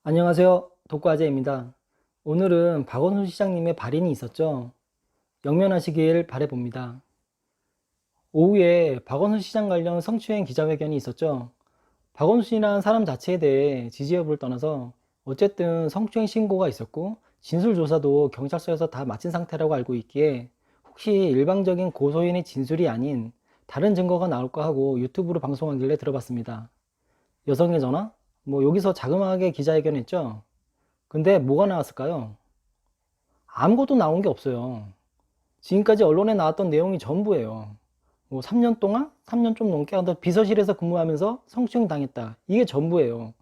안녕하세요. 독과제입니다. 오늘은 박원순 시장님의 발인이 있었죠. 영면하시길 바라봅니다. 오후에 박원순 시장 관련 성추행 기자회견이 있었죠. 박원순이라는 사람 자체에 대해 지지 여부를 떠나서 어쨌든 성추행 신고가 있었고 진술조사도 경찰서에서 다 마친 상태라고 알고 있기에 혹시 일방적인 고소인의 진술이 아닌 다른 증거가 나올까 하고 유튜브로 방송하길래 들어봤습니다. 여성의 전화? 여기서 자그마하게 기자회견했죠. 근데 뭐가 나왔을까요? 아무것도 나온 게 없어요. 지금까지 언론에 나왔던 내용이 전부예요. 3년 동안? 3년 좀 넘게 비서실에서 근무하면서 성추행 당했다. 이게 전부예요.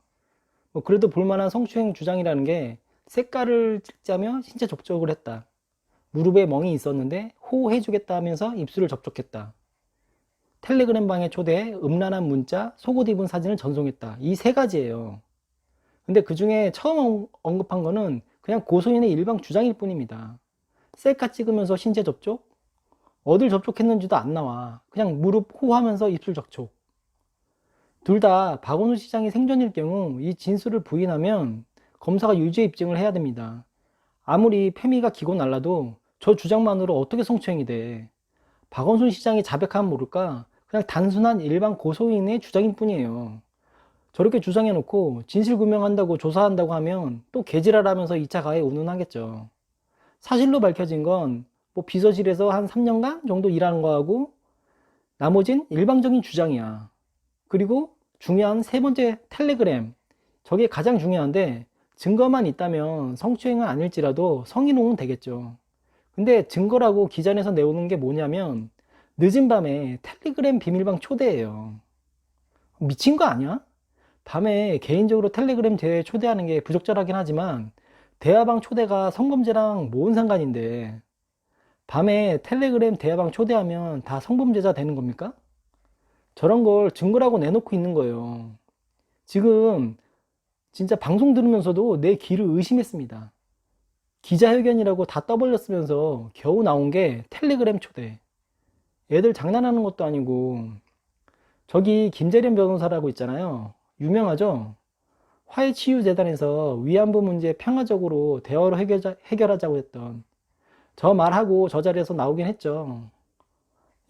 그래도 볼만한 성추행 주장이라는 게 색깔을 찍자며 신체 접촉을 했다. 무릎에 멍이 있었는데 호호해주겠다 하면서 입술을 접촉했다. 텔레그램 방에 초대해 음란한 문자, 속옷 입은 사진을 전송했다. 이 세 가지예요. 근데 그 중에 처음 언급한 거는 그냥 고소인의 일방 주장일 뿐입니다. 셀카 찍으면서 신체 접촉? 어딜 접촉했는지도 안 나와. 그냥 무릎 호하면서 입술 접촉. 둘 다 박원순 시장이 생전일 경우 이 진술을 부인하면 검사가 유죄 입증을 해야 됩니다. 아무리 폐미가 기고 날라도 저 주장만으로 어떻게 성추행이 돼. 박원순 시장이 자백하면 모를까 그냥 단순한 일반 고소인의 주장일 뿐이에요. 저렇게 주장해놓고 진실규명한다고 조사한다고 하면 또 개지랄하면서 2차 가해 운운하겠죠. 사실로 밝혀진 건 비서실에서 한 3년간 정도 일하는 거하고 나머진 일방적인 주장이야. 그리고 중요한 세 번째 텔레그램. 저게 가장 중요한데 증거만 있다면 성추행은 아닐지라도 성희롱은 되겠죠. 근데 증거라고 기자에서 내오는 게 뭐냐면 늦은 밤에 텔레그램 비밀방 초대예요. 미친 거 아니야? 밤에 개인적으로 텔레그램 대회에 초대하는 게 부적절하긴 하지만 대화방 초대가 성범죄랑 뭔 상관인데 밤에 텔레그램 대화방 초대하면 다 성범죄자 되는 겁니까? 저런 걸 증거라고 내놓고 있는 거예요. 지금 진짜 방송 들으면서도 내 귀를 의심했습니다. 기자회견이라고 다 떠벌렸으면서 겨우 나온 게 텔레그램 초대. 애들 장난하는 것도 아니고 저기 김재련 변호사라고 있잖아요. 유명하죠? 화해치유재단에서 위안부 문제 평화적으로 대화로 해결하자고 했던 저 말하고 저 자리에서 나오긴 했죠.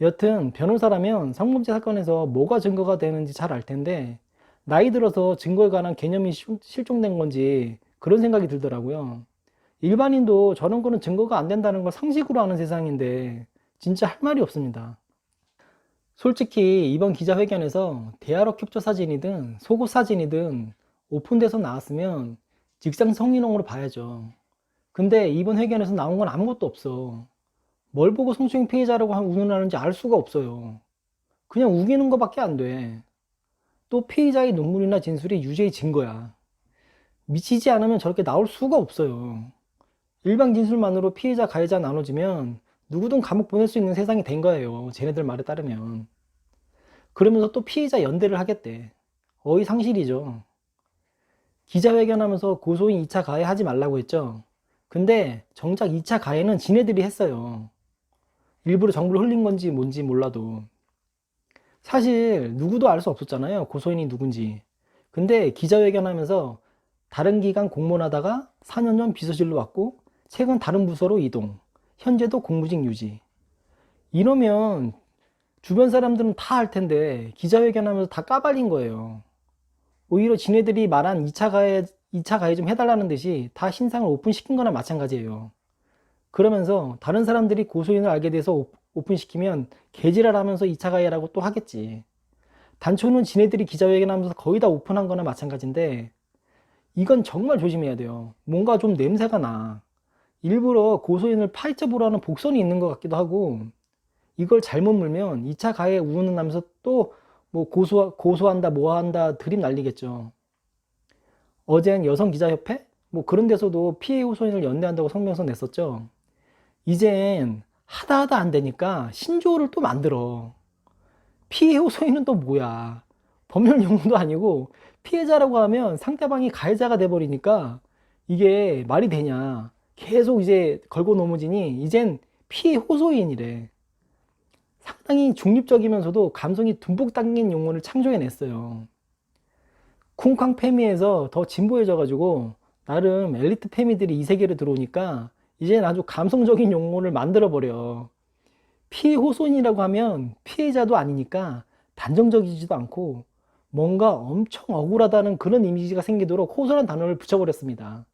여튼 변호사라면 성범죄 사건에서 뭐가 증거가 되는지 잘 알 텐데 나이 들어서 증거에 관한 개념이 실종된 건지 그런 생각이 들더라고요. 일반인도 저런 거는 증거가 안 된다는 걸 상식으로 아는 세상인데 진짜 할 말이 없습니다. 솔직히 이번 기자회견에서 대화로 캡처 사진이든 속옷 사진이든 오픈돼서 나왔으면 직장 성희롱으로 봐야죠. 근데 이번 회견에서 나온 건 아무것도 없어. 뭘 보고 성추행 피해자라고 운운하는지 알 수가 없어요. 그냥 우기는 거밖에 안 돼. 또 피해자의 눈물이나 진술이 유죄의 증거야. 미치지 않으면 저렇게 나올 수가 없어요. 일반 진술만으로 피해자 가해자 나눠지면 누구든 감옥 보낼 수 있는 세상이 된 거예요. 쟤네들 말에 따르면. 그러면서 또 피해자 연대를 하겠대. 어이상실이죠. 기자회견하면서 고소인 2차 가해 하지 말라고 했죠. 근데 정작 2차 가해는 지네들이 했어요. 일부러 정보를 흘린 건지 뭔지 몰라도. 사실 누구도 알 수 없었잖아요. 고소인이 누군지. 근데 기자회견하면서 다른 기관 공무원하다가 4년 전 비서실로 왔고 최근 다른 부서로 이동. 현재도 공무직 유지. 이러면 주변 사람들은 다 알 텐데 기자회견하면서 다 까발린 거예요. 오히려 지네들이 말한 2차 가해 좀 해달라는 듯이 다 신상을 오픈시킨 거나 마찬가지예요. 그러면서 다른 사람들이 고소인을 알게 돼서 오픈시키면 개지랄 하면서 2차 가해라고 또 하겠지. 단초는 지네들이 기자회견하면서 거의 다 오픈한 거나 마찬가지인데 이건 정말 조심해야 돼요. 뭔가 좀 냄새가 나. 일부러 고소인을 파헤쳐 보라는 복선이 있는 것 같기도 하고 이걸 잘못 물면 2차 가해 우는 하면서 또 고소한다 뭐한다 드립 날리겠죠. 어젠 여성기자협회? 그런 데서도 피해 호소인을 연대한다고 성명서 냈었죠. 이젠 하다 안 되니까 신조어를 또 만들어. 피해 호소인은 또 뭐야. 법률 용어도 아니고 피해자라고 하면 상대방이 가해자가 돼버리니까 이게 말이 되냐. 계속 이제 걸고 넘어지니 이젠 피해 호소인이래. 상당히 중립적이면서도 감성이 듬뿍 담긴 용어를 창조해냈어요. 쿵쾅 패미에서 더 진보해져가지고 나름 엘리트 패미들이 이 세계로 들어오니까 이제는 아주 감성적인 용어를 만들어버려. 피해 호소인이라고 하면 피해자도 아니니까 단정적이지도 않고 뭔가 엄청 억울하다는 그런 이미지가 생기도록 호소란 단어를 붙여버렸습니다.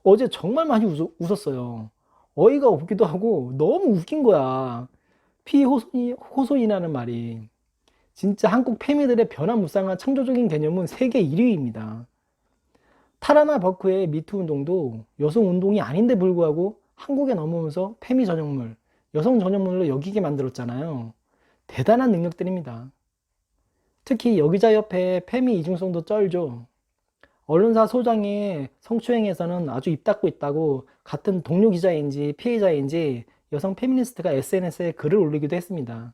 어제 정말 많이 웃었어요. 어이가 없기도 하고 너무 웃긴 거야. 피해 호소인이라는 말이. 진짜 한국 패미들의 변화무쌍한 창조적인 개념은 세계 1위입니다. 타라나 버크의 미투 운동도 여성 운동이 아닌데 불구하고 한국에 넘어오면서 패미 전형물, 여성 전형물로 여기게 만들었잖아요. 대단한 능력들입니다. 특히 여기자협회의 패미 이중성도 쩔죠. 언론사 소장의 성추행에서는 아주 입 닫고 있다고 같은 동료 기자인지 피해자인지 여성 페미니스트가 SNS에 글을 올리기도 했습니다.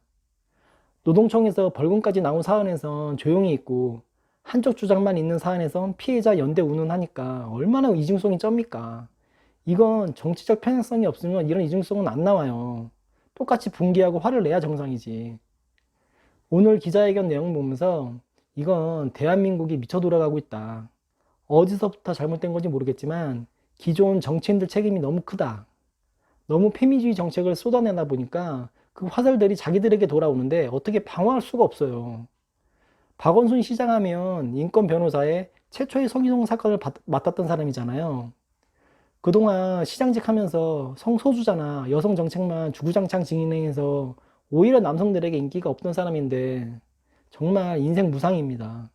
노동청에서 벌금까지 나온 사안에선 조용히 있고 한쪽 주장만 있는 사안에선 피해자 연대 운운하니까 얼마나 이중성이 쩝니까? 이건 정치적 편향성이 없으면 이런 이중성은 안 나와요. 똑같이 분개하고 화를 내야 정상이지. 오늘 기자회견 내용 보면서 이건 대한민국이 미쳐 돌아가고 있다. 어디서부터 잘못된 건지 모르겠지만 기존 정치인들 책임이 너무 크다. 너무 페미주의 정책을 쏟아내다 보니까 그 화살들이 자기들에게 돌아오는데 어떻게 방어할 수가 없어요. 박원순 시장 하면 인권 변호사의 최초의 성희롱 사건을 맡았던 사람이잖아요. 그동안 시장직 하면서 성소수자나 여성 정책만 주구장창 진행해서 오히려 남성들에게 인기가 없던 사람인데 정말 인생 무상입니다.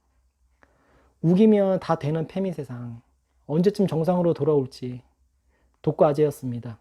우기면 다 되는 페미 세상. 언제쯤 정상으로 돌아올지 독과제였습니다.